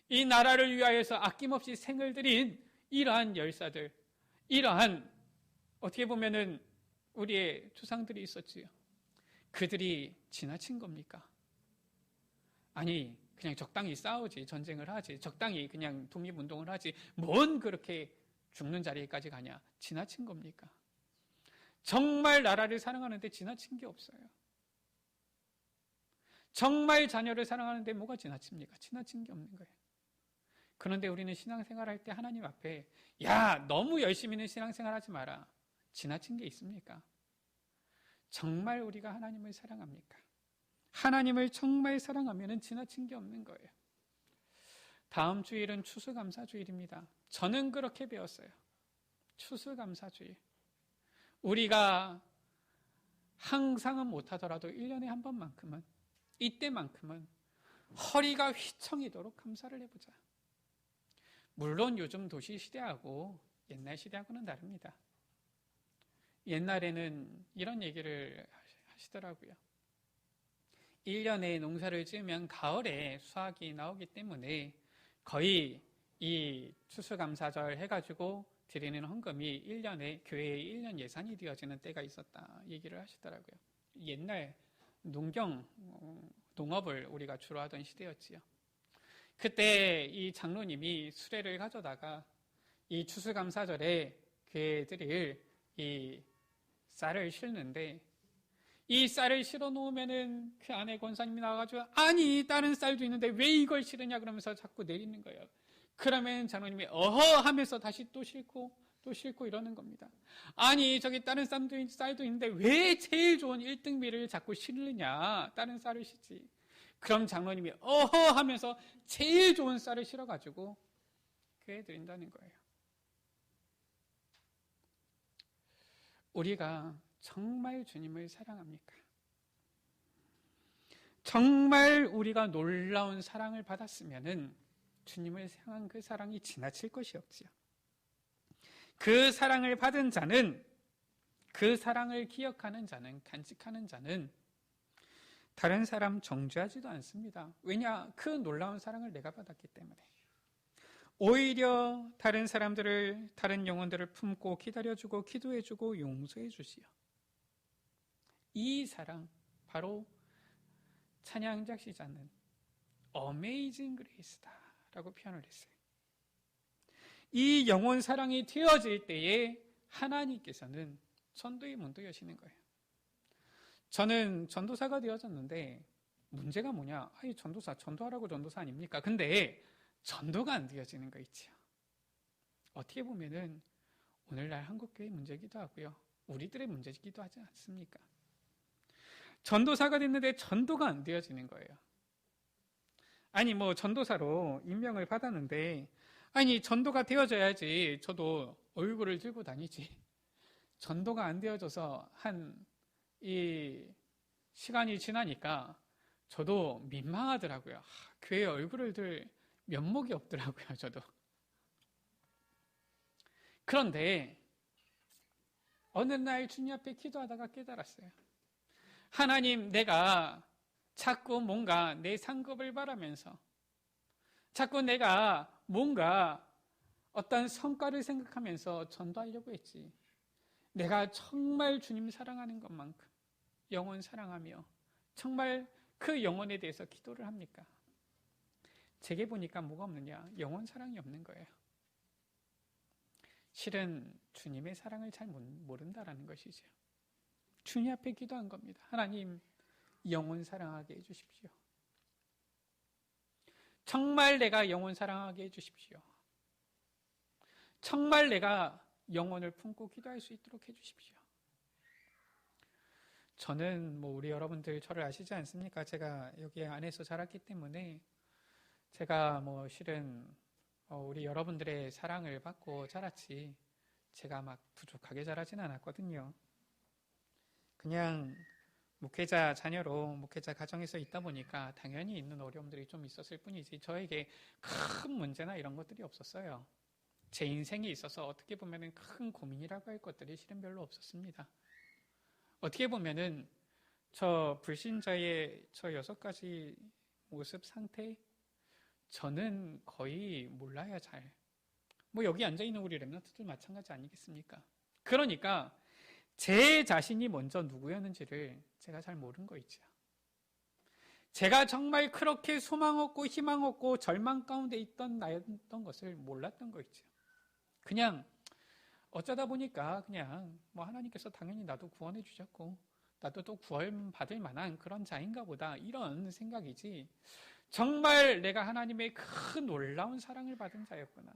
이 나라를 위하여서 아낌없이 생을 들인 이러한 열사들, 이러한 어떻게 보면은 우리의 조상들이 있었지요. 그들이 지나친 겁니까? 아니, 그냥 적당히 싸우지, 전쟁을 하지, 적당히 그냥 독립운동을 하지, 뭔 그렇게 죽는 자리까지 가냐? 지나친 겁니까? 정말 나라를 사랑하는데 지나친 게 없어요. 정말 자녀를 사랑하는데 뭐가 지나칩니까? 지나친 게 없는 거예요. 그런데 우리는 신앙생활할 때 하나님 앞에 야, 너무 열심히는 신앙생활 하지 마라. 지나친 게 있습니까? 정말 우리가 하나님을 사랑합니까? 하나님을 정말 사랑하면 지나친 게 없는 거예요. 다음 주일은 추수감사주일입니다. 저는 그렇게 배웠어요. 추수감사주일. 우리가 항상은 못하더라도 1년에 한 번만큼은, 이때만큼은 허리가 휘청이도록 감사를 해보자. 물론 요즘 도시 시대하고 옛날 시대하고는 다릅니다. 옛날에는 이런 얘기를 하시더라고요. 1년에 농사를 지으면 가을에 수확이 나오기 때문에 거의 이 추수감사절 해가지고 드리는 헌금이 1년에 교회의 1년 예산이 되어지는 때가 있었다 얘기를 하시더라고요. 옛날 농업을 우리가 주로 하던 시대였지요. 그때 이 장로님이 수레를 가져다가 이 추수감사절에 교회에 드릴 이 쌀을 실는데, 이 쌀을 실어 놓으면은 그 안에 권사님이 나와가지고 아니 다른 쌀도 있는데 왜 이걸 실으냐 그러면서 자꾸 내리는 거예요. 그러면 장로님이 어허 하면서 다시 또 싣고 이러는 겁니다. 아니 저기 다른 쌀도 있는데 왜 제일 좋은 1등미를 자꾸 실느냐, 다른 쌀을 실지. 그럼 장로님이 어허 하면서 제일 좋은 쌀을 실어가지고 교회에 드린다는 거예요. 우리가 정말 주님을 사랑합니까? 정말 우리가 놀라운 사랑을 받았으면은 주님을 향한 그 사랑이 지나칠 것이 없지요. 그 사랑을 받은 자는, 그 사랑을 기억하는 자는, 간직하는 자는 다른 사람 정죄하지도 않습니다. 왜냐? 그 놀라운 사랑을 내가 받았기 때문에. 오히려 다른 사람들을, 다른 영혼들을 품고 기다려주고 기도해주고 용서해주시오. 이 사랑, 바로 찬양작 시자는 어메이징 그레이스다 라고 표현을 했어요. 이 영혼 사랑이 되어질 때에 하나님께서는 전도의 문도 여시는 거예요. 저는 전도사가 되어졌는데 문제가 뭐냐? 아니 전도하라고 전도사 아닙니까? 근데 전도가 안 되어지는 거 있죠. 어떻게 보면은 오늘날 한국교회의 문제이기도 하고요. 우리들의 문제이기도 하지 않습니까? 전도사가 됐는데 전도가 안 되어지는 거예요. 아니 전도사로 임명을 받았는데 아니 전도가 되어져야지 저도 얼굴을 들고 다니지. 전도가 안 되어져서 이 시간이 지나니까 저도 민망하더라고요. 교회 얼굴을 들 면목이 없더라고요. 저도. 그런데 어느 날 주님 앞에 기도하다가 깨달았어요. 하나님, 내가 자꾸 뭔가 내 상급을 바라면서 자꾸 내가 뭔가 어떤 성과를 생각하면서 전도하려고 했지. 내가 정말 주님 사랑하는 것만큼 영혼 사랑하며 정말 그 영혼에 대해서 기도를 합니까? 제게 보니까 뭐가 없느냐? 영혼 사랑이 없는 거예요. 실은 주님의 사랑을 잘 모른다라는 것이죠. 주님 앞에 기도한 겁니다. 하나님, 영혼 사랑하게 해주십시오. 정말 내가 영혼 사랑하게 해주십시오. 정말 내가 영혼을 품고 기도할 수 있도록 해주십시오. 저는 우리 여러분들 저를 아시지 않습니까? 제가 여기 안에서 자랐기 때문에 제가 실은 우리 여러분들의 사랑을 받고 자랐지 제가 막 부족하게 자라진 않았거든요. 그냥 목회자 자녀로 목회자 가정에서 있다 보니까 당연히 있는 어려움들이 좀 있었을 뿐이지 저에게 큰 문제나 이런 것들이 없었어요. 제 인생에 있어서 어떻게 보면 큰 고민이라고 할 것들이 실은 별로 없었습니다. 어떻게 보면은 저 불신자의 저 6가지 모습 상태 저는 거의 몰라요. 잘. 여기 앉아있는 우리 랩런트들 마찬가지 아니겠습니까? 그러니까 제 자신이 먼저 누구였는지를 제가 잘 모르는 거 있죠. 제가 정말 그렇게 소망 없고 희망 없고 절망 가운데 있던 나였던 것을 몰랐던 거 있죠. 그냥 어쩌다 보니까 그냥 뭐 하나님께서 당연히 나도 구원해 주셨고 나도 또 구원받을 만한 그런 자인가 보다 이런 생각이지 정말 내가 하나님의 큰 놀라운 사랑을 받은 자였구나.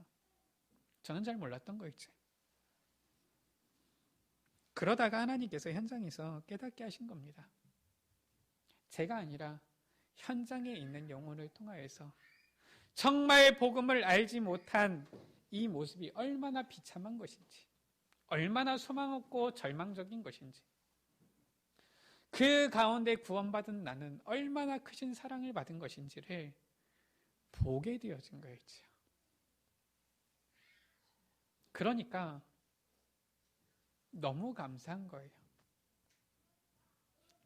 저는 잘 몰랐던 거였지. 그러다가 하나님께서 현장에서 깨닫게 하신 겁니다. 제가 아니라 현장에 있는 영혼을 통하여서 정말 복음을 알지 못한 이 모습이 얼마나 비참한 것인지, 얼마나 소망 없고 절망적인 것인지, 그 가운데 구원받은 나는 얼마나 크신 사랑을 받은 것인지를 보게 되어진 거였죠. 그러니까 너무 감사한 거예요.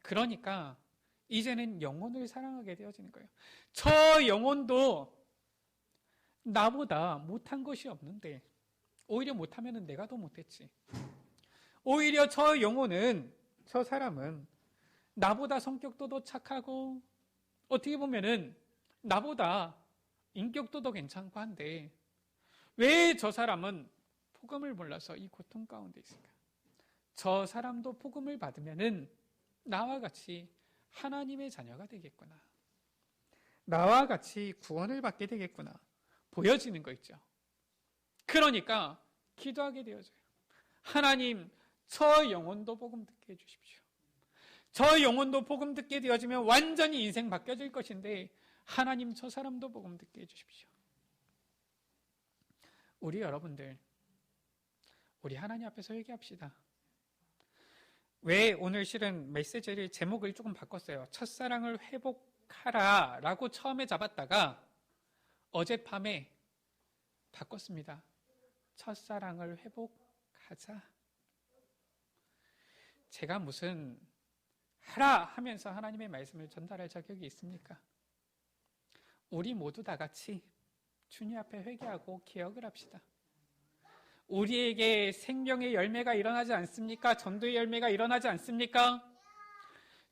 그러니까 이제는 영혼을 사랑하게 되어지는 거예요. 저 영혼도 나보다 못한 것이 없는데 오히려 못하면 내가 더 못했지. 오히려 저 영혼은, 저 사람은 나보다 성격도 더 착하고 어떻게 보면은 나보다 인격도 더 괜찮고 한데 왜 저 사람은 복음을 몰라서 이 고통 가운데 있을까? 저 사람도 복음을 받으면은 나와 같이 하나님의 자녀가 되겠구나. 나와 같이 구원을 받게 되겠구나. 보여지는 거 있죠. 그러니까 기도하게 되어져요. 하나님, 저 영혼도 복음 듣게 해주십시오. 저 영혼도 복음 듣게 되어지면 완전히 인생 바뀌어질 것인데 하나님, 저 사람도 복음 듣게 해주십시오. 우리 여러분들, 우리 하나님 앞에서 회개합시다. 왜 오늘 실은 메시지를 제목을 조금 바꿨어요. 첫사랑을 회복하라 라고 처음에 잡았다가 어젯밤에 바꿨습니다. 첫사랑을 회복하자. 제가 무슨 하라 하면서 하나님의 말씀을 전달할 자격이 있습니까? 우리 모두 다 같이 주님 앞에 회개하고 기억을 합시다. 우리에게 생명의 열매가 일어나지 않습니까? 전도의 열매가 일어나지 않습니까?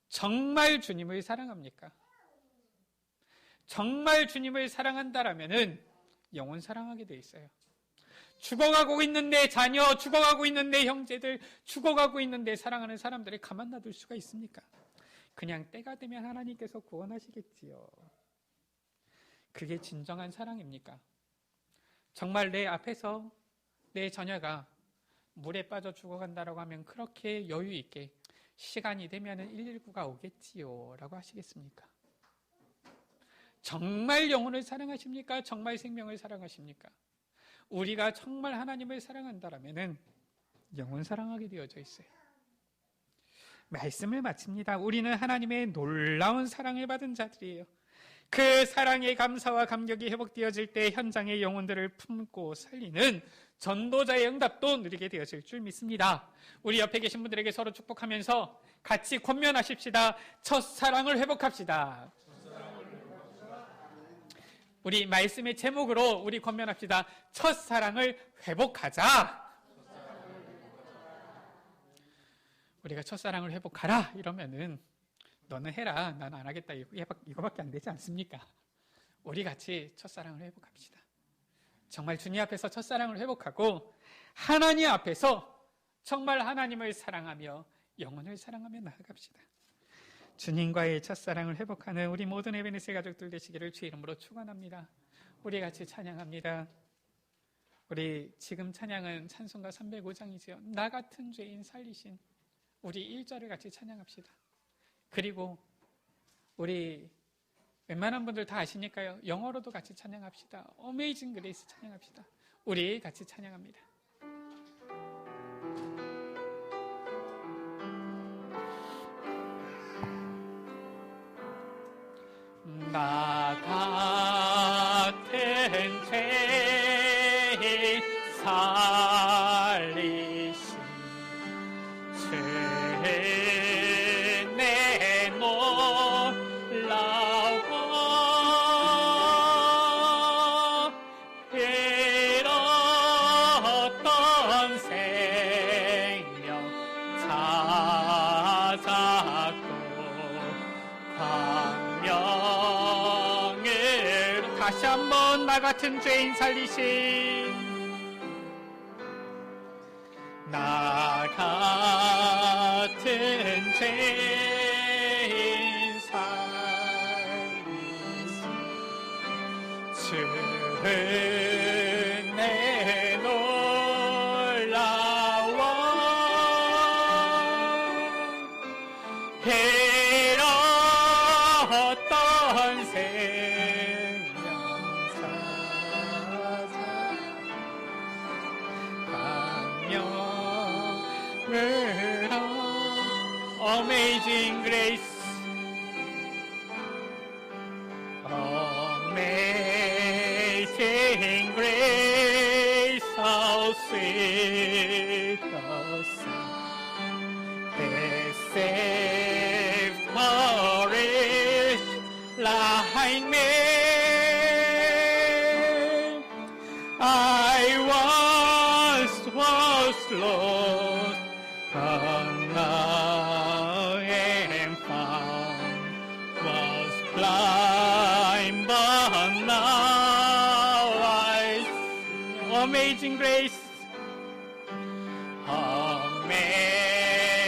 정말 주님을 사랑합니까? 정말 주님을 사랑한다라면은 영혼 사랑하게 돼 있어요. 죽어가고 있는 내 자녀, 죽어가고 있는 내 형제들, 죽어가고 있는 내 사랑하는 사람들을 가만 놔둘 수가 있습니까? 그냥 때가 되면 하나님께서 구원하시겠지요. 그게 진정한 사랑입니까? 정말 내 앞에서 내 자녀가 물에 빠져 죽어간다라고 하면 그렇게 여유 있게 시간이 되면 119가 오겠지요 라고 하시겠습니까? 정말 영혼을 사랑하십니까? 정말 생명을 사랑하십니까? 우리가 정말 하나님을 사랑한다라면 영혼 사랑하게 되어져 있어요. 말씀을 마칩니다. 우리는 하나님의 놀라운 사랑을 받은 자들이에요. 그 사랑의 감사와 감격이 회복되어질 때 현장의 영혼들을 품고 살리는 전도자의 응답도 누리게 되어질 줄 믿습니다. 우리 옆에 계신 분들에게 서로 축복하면서 같이 권면하십시다. 첫사랑을 회복합시다. 우리 말씀의 제목으로 우리 권면합시다. 첫사랑을 회복하자. 우리가 첫사랑을 회복하라 이러면은 너는 해라, 난 안 하겠다 이거밖에 안 되지 않습니까? 우리 같이 첫사랑을 회복합시다. 정말 주님 앞에서 첫사랑을 회복하고 하나님 앞에서 정말 하나님을 사랑하며 영혼을 사랑하며 나아갑시다. 주님과의 첫사랑을 회복하는 우리 모든 에베네셀 가족들 되시기를 주의 이름으로 축원합니다. 우리 같이 찬양합니다. 우리 지금 찬양은 찬송가 305장이지요. 나 같은 죄인 살리신, 우리 1절을 같이 찬양합시다. 그리고 우리 웬만한 분들 다 아시니까요. 영어로도 같이 찬양합시다. 어메이징 그레이스 찬양합시다. 우리 같이 찬양합니다. 나 같은 죄인 살리신 주 다시 한번 나 같은 죄인 살리신 같은 죄인 살리시 주는 내 놀라워 잃었던 생명 찾아 강령으로 Amazing Grace Amazing Grace how sweet the sound that saved a wretch like me. I once was lost, but now am found. Was blind, but now I see. Amazing Grace,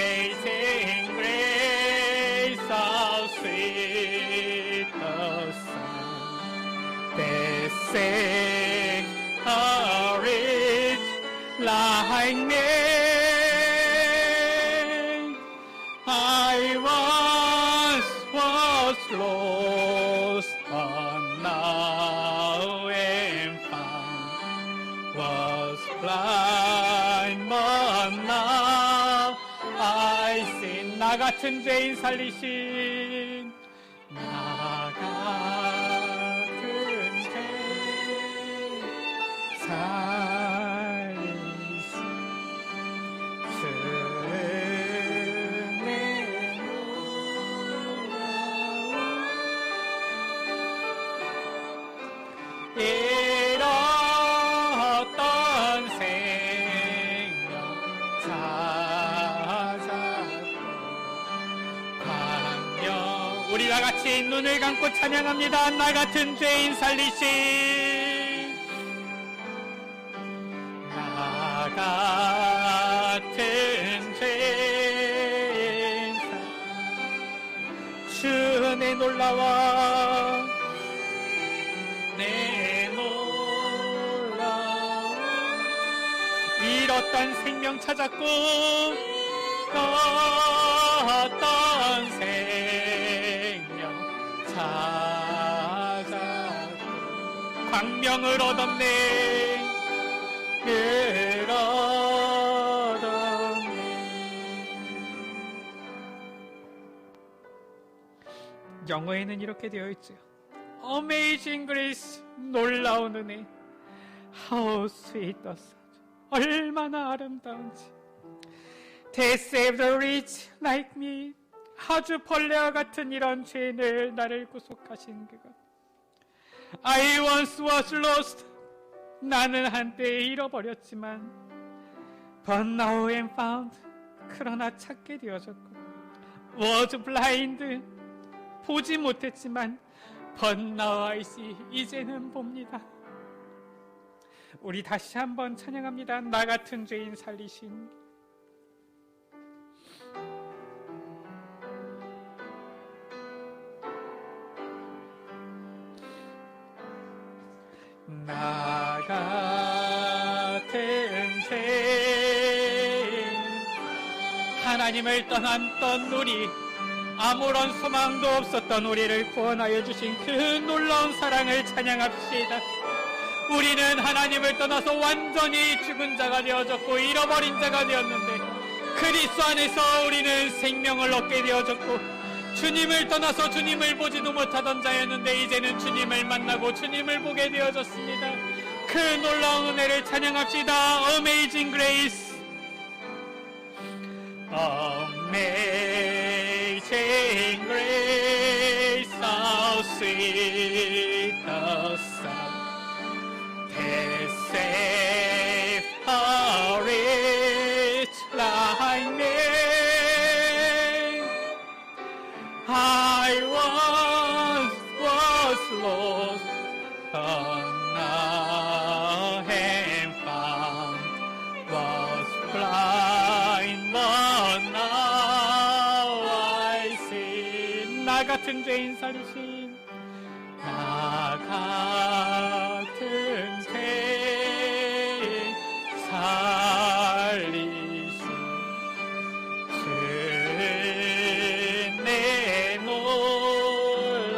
Amazing Grace, how sweet the sound that saved a wretch like me. I once was lost, but now am found. Was blind, but now I see. 나 같은 죄인 살리신 나 같은 죄인 살리신 주의 잃었던 생명 찾았고 광명 우리 다 같이 눈을 감고 찬양합니다. 나 같은 죄인 살리신 나 같은 죄인 주 내 놀라워 내 놀라워 잃었던 생명 찾았고 어떤 생명 찾았고 광명을 얻었네 얻었네. 영어에는 이렇게 되어 있죠. Amazing Grace, 놀라운 은혜. How sweet the sound. 얼마나 아름다운지. They saved a wretch like me. 아주 벌레와 같은 이런 죄인을 나를 구속하신 그것. I once was lost. 나는 한때 잃어버렸지만 But now am found. 그러나 찾게 되어졌고 Was blind. 보지 못했지만 But now I see. 이제는 봅니다. 우리 다시 한번 찬양합니다. 나 같은 죄인 살리신 나 같은 죄인 하나님을 떠났던 우리 아무런 소망도 없었던 우리를 구원하여 주신 그 놀라운 사랑을 찬양합시다. 우리는 하나님을 떠나서 완전히 죽은 자가 되어졌고 잃어버린 자가 되었는데 그리스도 안에서 우리는 생명을 얻게 되어졌고 주님을 떠나서 주님을 보지도 못하던 자였는데 이제는 주님을 만나고 주님을 보게 되어졌습니다. 그 놀라운 은혜를 찬양합시다. Amazing Grace, Amazing Grace, how sweet the sound that saved a wretch like me. I once was lost, but now am found. Was blind, 같은 죄인 살리신 나 같은 죄인 살리신 주는 내 놀라운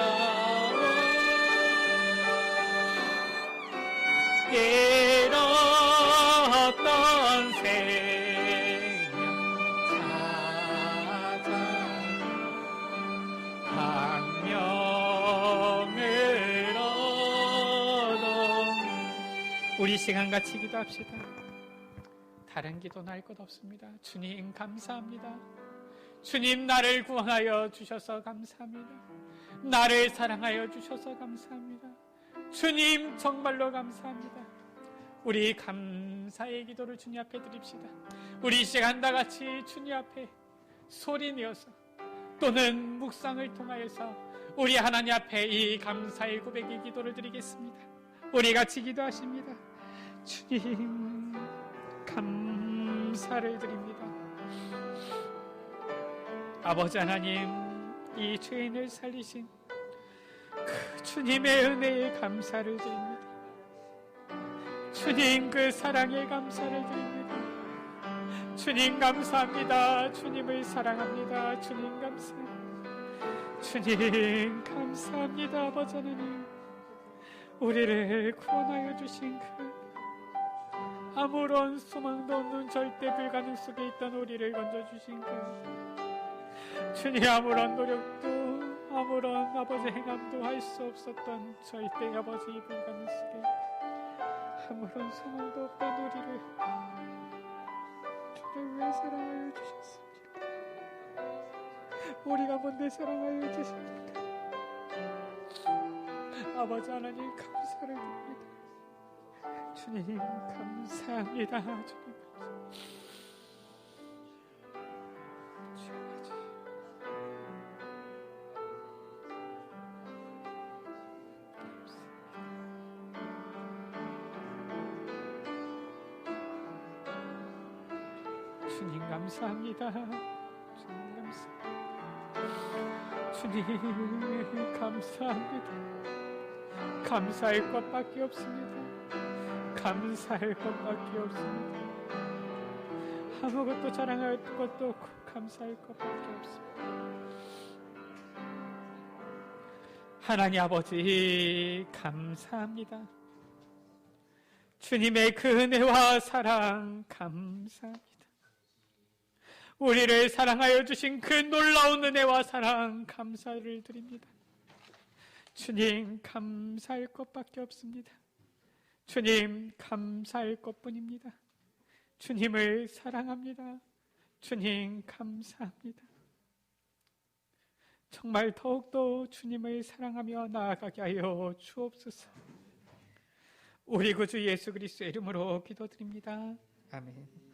잃었던 생명 찾아 생명을 얻어. 우리 시간 같이 기도합시다. 다른 기도는 할 것 없습니다. 주님 감사합니다. 주님 나를 구원하여 주셔서 감사합니다. 나를 사랑하여 주셔서 감사합니다. 주님 정말로 감사합니다. 우리 감사의 기도를 주님 앞에 드립시다. 우리 시간 다 같이 주님 앞에 소리 내어서 또는 묵상을 통하여서 우리 하나님 앞에 이 감사의 고백의 기도를 드리겠습니다. 우리 같이 기도하십니다. 주님 감사를 드립니다. 아버지 하나님, 이 죄인을 살리신 그 주님의 은혜에 감사를 드립니다. 주님 그 사랑에 감사를 드립니다. 주님 감사합니다. 주님을 사랑합니다. 주님 감사합니다. 주님 감사합니다. 아버지 하나님, 우리를 구원하여 주신 그 아무런 소망도 없는 절대 불가능 속에 있던 우리를 건져주신 그 주님, 아무런 노력도 아무런 아버지 행함도 할 수 없었던 절대 아버지 불가능 속에 아무런 소망도 없던 우리를 주를 왜 사랑하여 주셨습니까? 우리가 뭔데 사랑하여 주십니까? 아버지 하나님 감사를 드립니다. 주님 감사합니다. 주님 감사합니다. 주님 감사합니다. 주님 감사합니다. 감사할 것밖에 없습니다. 감사할 것밖에 없습니다. 아무것도 자랑할 것도 없고 감사할 것밖에 없습니다. 하나님 아버지 감사합니다. 주님의 그 은혜와 사랑 감사합니다. 우리를 사랑하여 주신 그 놀라운 은혜와 사랑 감사를 드립니다. 주님 감사할 것밖에 없습니다. 주님 감사할 것뿐입니다. 주님을 사랑합니다. 주님 감사합니다. 정말 더욱더 주님을 사랑하며 나아가게 하여 주옵소서. 우리 구주 예수 그리스도의 이름으로 기도드립니다. 아멘.